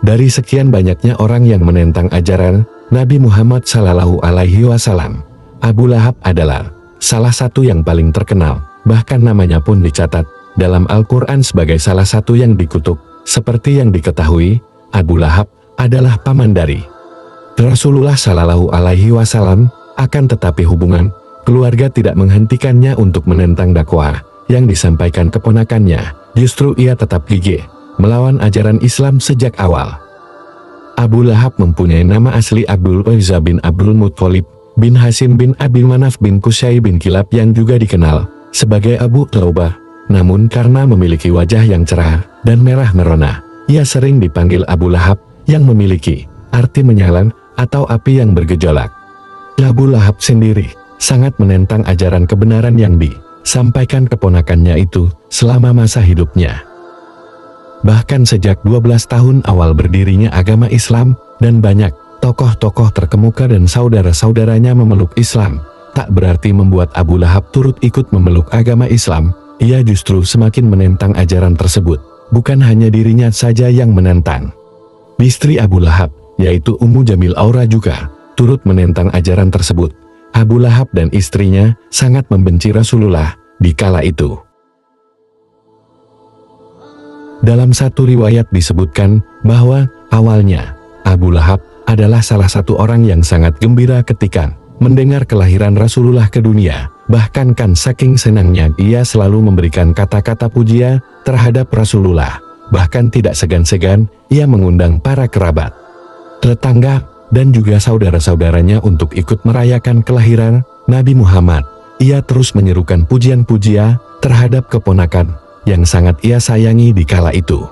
Dari sekian banyaknya orang yang menentang ajaran Nabi Muhammad Sallallahu Alaihi Wasallam, Abu Lahab adalah salah satu yang paling terkenal. Bahkan namanya pun dicatat dalam Al-Quran sebagai salah satu yang dikutuk. Seperti yang diketahui, Abu Lahab adalah paman dari Rasulullah Sallallahu Alaihi Wasallam. Akan tetapi hubungan keluarga tidak menghentikannya untuk menentang dakwah yang disampaikan keponakannya. Justru ia tetap gigih melawan ajaran Islam sejak awal. Abu Lahab mempunyai nama asli Abdul Uzza bin Abdul Muttalib bin Hashim bin Abi Manaf bin Qusay bin Kilab yang juga dikenal sebagai Abu Taubah. Namun karena memiliki wajah yang cerah dan merah merona, ia sering dipanggil Abu Lahab yang memiliki arti menyala atau api yang bergejolak. Abu Lahab sendiri sangat menentang ajaran kebenaran yang disampaikan keponakannya itu selama masa hidupnya. Bahkan sejak 12 tahun awal berdirinya agama Islam dan banyak tokoh-tokoh terkemuka dan saudara-saudaranya memeluk Islam, tak berarti membuat Abu Lahab turut ikut memeluk agama Islam. Ia justru semakin menentang ajaran tersebut. Bukan hanya dirinya saja yang menentang. Istri Abu Lahab, yaitu Ummu Jamil Aura juga turut menentang ajaran tersebut. Abu Lahab dan istrinya sangat membenci Rasulullah di kala itu. Dalam satu riwayat disebutkan bahwa awalnya Abu Lahab adalah salah satu orang yang sangat gembira ketika mendengar kelahiran Rasulullah ke dunia. Bahkan kan saking senangnya ia selalu memberikan kata-kata pujian terhadap Rasulullah. Bahkan tidak segan-segan ia mengundang para kerabat, tetangga, dan juga saudara-saudaranya untuk ikut merayakan kelahiran Nabi Muhammad. Ia terus menyerukan pujian-pujian terhadap keponakan yang sangat ia sayangi di kala itu.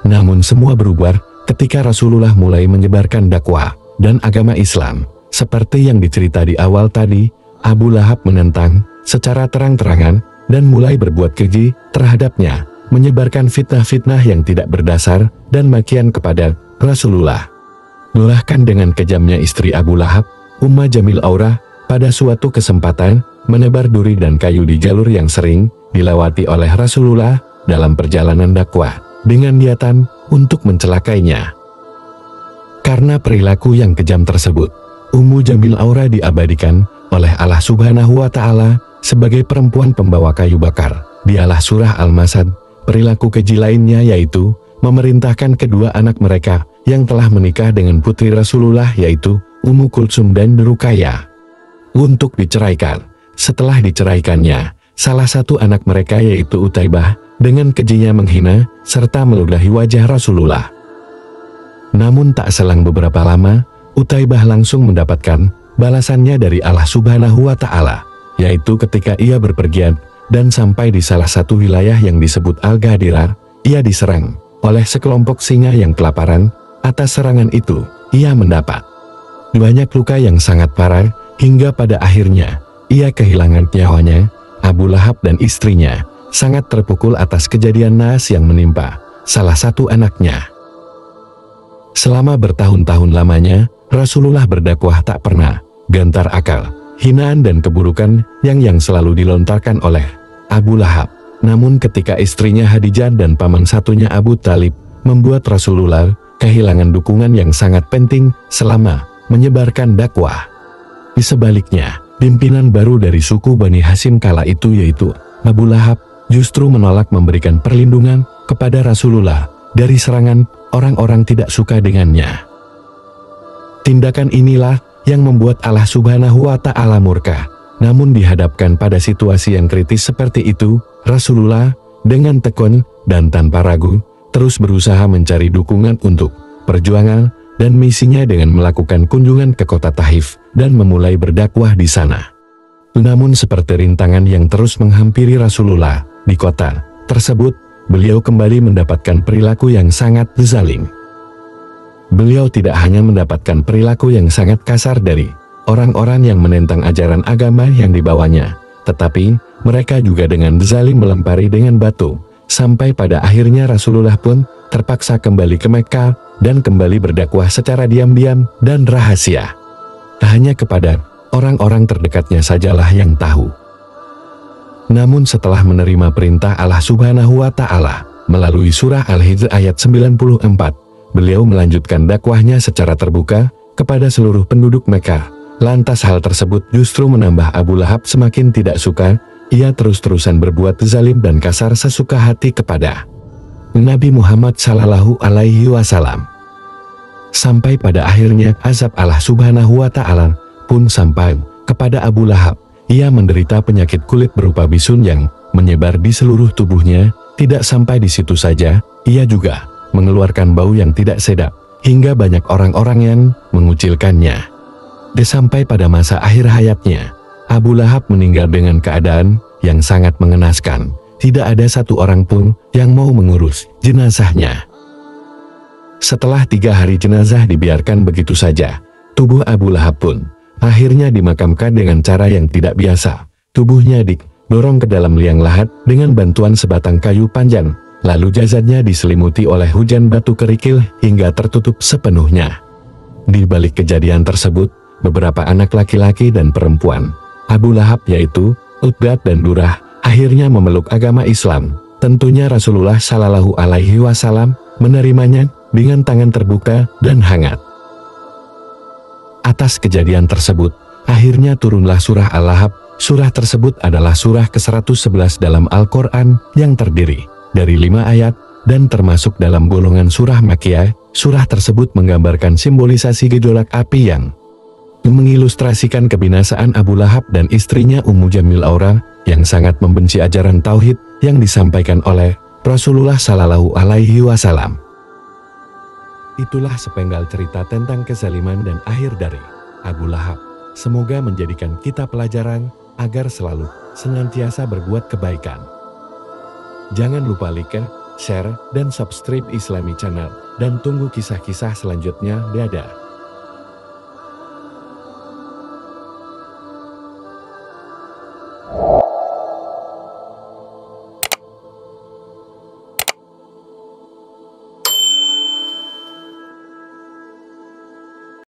Namun semua berubah ketika Rasulullah mulai menyebarkan dakwah dan agama Islam. Seperti yang dicerita di awal tadi, Abu Lahab menentang secara terang-terangan dan mulai berbuat keji terhadapnya, menyebarkan fitnah-fitnah yang tidak berdasar dan makian kepada Rasulullah. Bahkan dengan kejamnya istri Abu Lahab, Ummu Jamil Aura, pada suatu kesempatan menebar duri dan kayu di jalur yang sering dilewati oleh Rasulullah dalam perjalanan dakwah dengan niatan untuk mencelakainya. Karena perilaku yang kejam tersebut, Ummu Jamil Aura diabadikan oleh Allah Subhanahu wa Ta'ala sebagai perempuan pembawa kayu bakar. Dialah surah Al-Masad. Perilaku keji lainnya yaitu memerintahkan kedua anak mereka yang telah menikah dengan putri Rasulullah, yaitu Ummu Kulsum dan Ruqayyah, untuk diceraikan. Setelah diceraikannya, salah satu anak mereka yaitu Utaibah dengan kejinya menghina serta meludahi wajah Rasulullah. Namun tak selang beberapa lama, Utaibah langsung mendapatkan balasannya dari Allah Subhanahu wa Ta'ala, yaitu ketika ia berpergian dan sampai di salah satu wilayah yang disebut Al-Ghadirah, ia diserang oleh sekelompok singa yang kelaparan. Atas serangan itu, ia mendapat banyak luka yang sangat parah, hingga pada akhirnya ia kehilangan nyawanya. Abu Lahab dan istrinya sangat terpukul atas kejadian naas yang menimpa salah satu anaknya. Selama bertahun-tahun lamanya, Rasulullah berdakwah tak pernah gentar akal, hinaan dan keburukan yang selalu dilontarkan oleh Abu Lahab. Namun ketika istrinya Khadijah dan paman satunya Abu Talib membuat Rasulullah kehilangan dukungan yang sangat penting selama menyebarkan dakwah. Di sebaliknya, pimpinan baru dari suku Bani Hashim kala itu yaitu Abu Lahab justru menolak memberikan perlindungan kepada Rasulullah dari serangan orang-orang tidak suka dengannya. Tindakan inilah yang membuat Allah Subhanahu wa Ta'ala murka. Namun dihadapkan pada situasi yang kritis seperti itu, Rasulullah dengan tekun dan tanpa ragu terus berusaha mencari dukungan untuk perjuangan dan misinya dengan melakukan kunjungan ke kota Taif dan memulai berdakwah di sana. Namun seperti rintangan yang terus menghampiri Rasulullah di kota tersebut, beliau kembali mendapatkan perilaku yang sangat zalim. Beliau tidak hanya mendapatkan perilaku yang sangat kasar dari orang-orang yang menentang ajaran agama yang dibawanya, tetapi mereka juga dengan zalim melempari dengan batu, sampai pada akhirnya Rasulullah pun terpaksa kembali ke Mekah dan kembali berdakwah secara diam-diam dan rahasia. Hanya kepada orang-orang terdekatnya sajalah yang tahu. Namun setelah menerima perintah Allah Subhanahu wa Ta'ala, Melalui surah Al-Hijr ayat 94, beliau melanjutkan dakwahnya secara terbuka kepada seluruh penduduk Mekah. Lantas hal tersebut justru menambah Abu Lahab semakin tidak suka. Ia terus-terusan berbuat zalim dan kasar sesuka hati kepada Nabi Muhammad Sallallahu Alaihi Wasallam. Sampai pada akhirnya azab Allah Subhanahu Wa Ta'ala pun sampai kepada Abu Lahab. Ia menderita penyakit kulit berupa bisun yang menyebar di seluruh tubuhnya. Tidak sampai di situ saja, ia juga mengeluarkan bau yang tidak sedap, hingga banyak orang-orang yang mengucilkannya. Sampai pada masa akhir hayatnya, Abu Lahab meninggal dengan keadaan yang sangat mengenaskan. Tidak ada satu orang pun yang mau mengurus jenazahnya. Setelah 3 hari jenazah dibiarkan begitu saja, tubuh Abu Lahab pun akhirnya dimakamkan dengan cara yang tidak biasa. Tubuhnya didorong ke dalam liang lahat dengan bantuan sebatang kayu panjang, lalu jasadnya diselimuti oleh hujan batu kerikil hingga tertutup sepenuhnya. Di balik kejadian tersebut, beberapa anak laki-laki dan perempuan Abu Lahab yaitu Utbah dan Durrah akhirnya memeluk agama Islam. Tentunya Rasulullah Shallallahu Alaihi Wasallam menerimanya dengan tangan terbuka dan hangat. Atas kejadian tersebut, akhirnya turunlah surah Al-Lahab. Surah tersebut adalah surah ke-111 dalam Al-Quran yang terdiri dari 5 ayat dan termasuk dalam golongan surah Makkiyah. Surah tersebut menggambarkan simbolisasi gejolak api yang mengilustrasikan kebinasaan Abu Lahab dan istrinya Ummu Jamil Aura yang sangat membenci ajaran tauhid yang disampaikan oleh Rasulullah Shallallahu Alaihi Wasallam. Itulah sepenggal cerita tentang kezaliman dan akhir dari Abu Lahab. Semoga menjadikan kita pelajaran agar selalu senantiasa berbuat kebaikan. Jangan lupa like, share, dan subscribe Islami Channel dan tunggu kisah-kisah selanjutnya. Dadah.